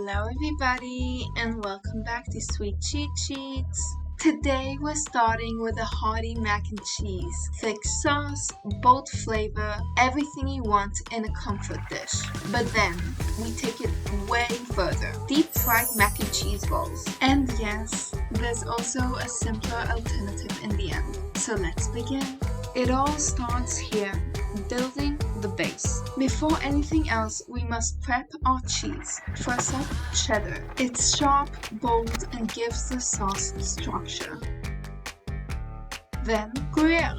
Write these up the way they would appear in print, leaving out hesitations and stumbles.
Hello everybody and welcome back to Sweet Cheat Sheets. Today we're starting with a hearty mac and cheese. Thick sauce, bold flavor, everything you want in a comfort dish. But then we take it way further. Deep fried mac and cheese balls. And yes, there's also a simpler alternative in the end. So let's begin. It all starts here, building the base. Before anything else, we must prep our cheese. First up, cheddar. It's sharp, bold, and gives the sauce structure. Then, Gruyere.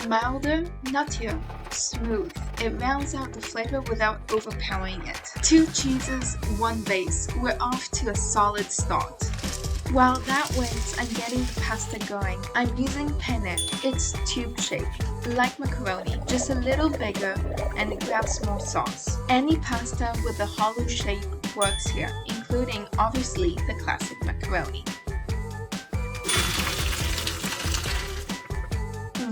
Milder, nuttier, smooth. It rounds out the flavor without overpowering it. 2 cheeses, 1 base. We're off to a solid start. While that waits, I'm getting the pasta going. I'm using penne. It's tube-shaped, like macaroni, just a little bigger, and it grabs more sauce. Any pasta with a hollow shape works here, including, obviously, the classic macaroni.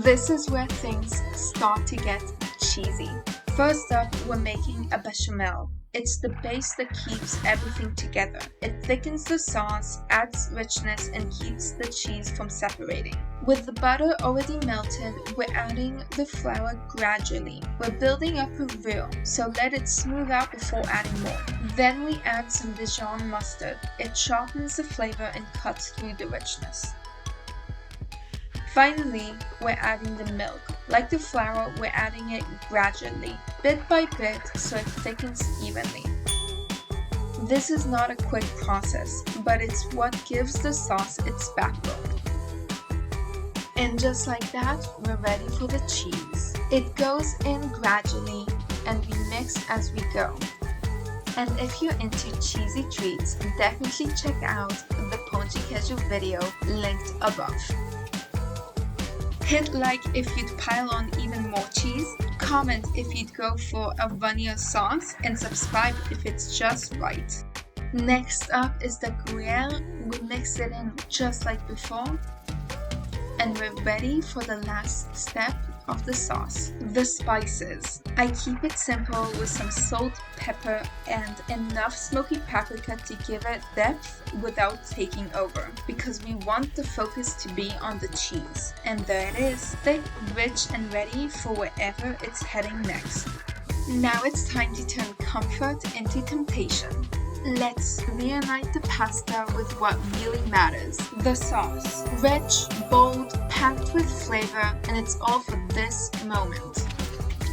This is where things start to get cheesy. First up, we're making a bechamel. It's the base that keeps everything together. It thickens the sauce, adds richness, and keeps the cheese from separating. With the butter already melted, we're adding the flour gradually. We're building up a roux, so let it smooth out before adding more. Then we add some Dijon mustard. It sharpens the flavor and cuts through the richness. Finally, we're adding the milk. Like the flour, we're adding it gradually, bit by bit, so it thickens evenly. This is not a quick process, but it's what gives the sauce its backbone. And just like that, we're ready for the cheese. It goes in gradually, and we mix as we go. And if you're into cheesy treats, definitely check out the Pao de Queijo video linked above. Hit like if you'd pile on even more cheese, comment if you'd go for a runnier sauce, and subscribe if it's just right. Next up is the Gruyere. We mix it in just like before, and we're ready for the last step of the sauce, the spices. I keep it simple with some salt, pepper, and enough smoky paprika to give it depth without taking over, because we want the focus to be on the cheese. And there it is, thick, rich, and ready for wherever it's heading next. Now it's time to turn comfort into temptation. Let's reunite the pasta with what really matters, the sauce. Rich, bold, packed with flavor, and it's all for this moment.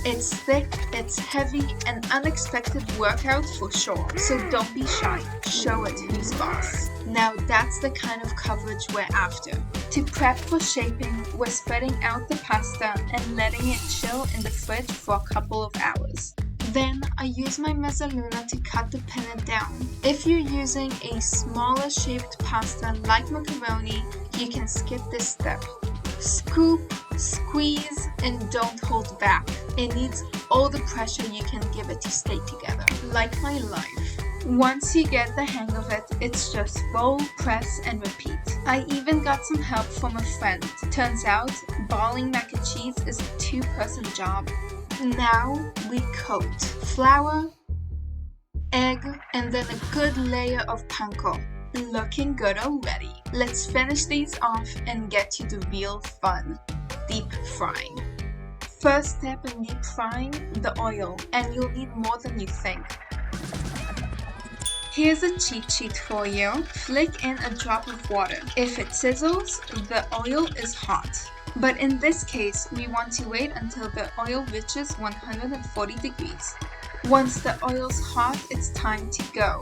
It's thick, it's heavy, an unexpected workout for sure, so don't be shy, show it who's boss. Now that's the kind of coverage we're after. To prep for shaping, we're spreading out the pasta and letting it chill in the fridge for a couple of hours. Then I use my mezzaluna to cut the penne down. If you're using a smaller shaped pasta like macaroni, you can skip this step. Scoop, squeeze, and don't hold back. It needs all the pressure you can give it to stay together, like my life. Once you get the hang of it, it's just roll, press, and repeat. I even got some help from a friend. Turns out, balling mac and cheese is a 2-person job. Now we coat flour, egg, and then a good layer of panko. Looking good already. Let's finish these off and get to the real fun, deep frying. First step in deep frying, the oil, and you'll need more than you think. Here's a cheat sheet for you. Flick in a drop of water. If it sizzles, the oil is hot. But in this case, we want to wait until the oil reaches 140 degrees. Once the oil's hot, it's time to go.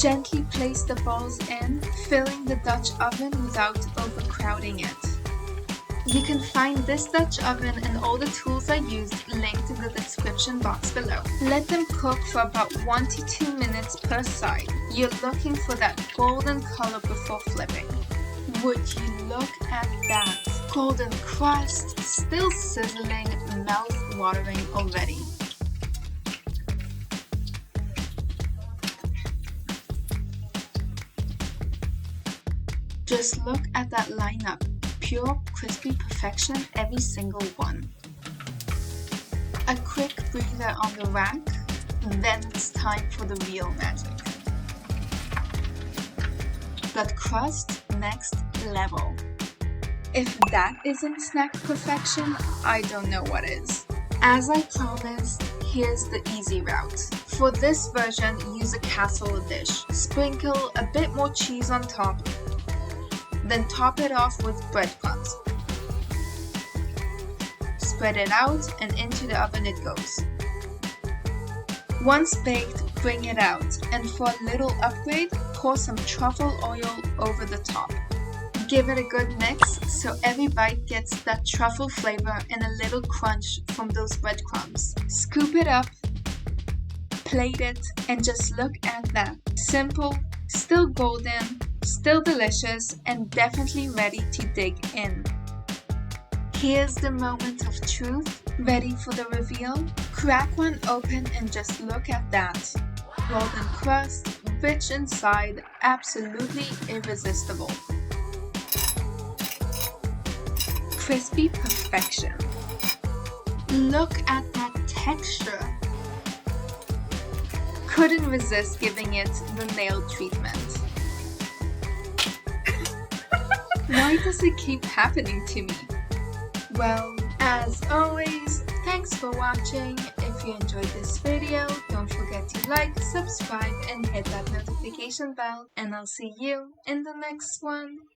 Gently place the balls in, filling the Dutch oven without overcrowding it. You can find this Dutch oven and all the tools I used linked in the description box below. Let them cook for about 1 to 2 minutes per side. You're looking for that golden color before flipping. Would you look at that? Golden crust, still sizzling, mouth-watering already. Just look at that lineup. Pure, crispy perfection, every single one. A quick breather on the rack, then it's time for the real magic. but crust next level. If that isn't snack perfection, I don't know what is. As I promised, here's the easy route. For this version, use a casserole dish. Sprinkle a bit more cheese on top, then top it off with breadcrumbs. Spread it out and into the oven it goes. Once baked, bring it out, and for a little upgrade, pour some truffle oil over the top. Give it a good mix so every bite gets that truffle flavor and a little crunch from those breadcrumbs. Scoop it up, plate it, and just look at that. Simple, still golden, still delicious, and definitely ready to dig in. Here's the moment of truth. Ready for the reveal? Crack one open and just look at that. Golden crust, rich inside, absolutely irresistible. Crispy perfection. Look at that texture. Couldn't resist giving it the nail treatment. Why does it keep happening to me? Well, as always, thanks for watching. If you enjoyed this video, don't forget to like, subscribe, and hit that notification bell. And I'll see you in the next one.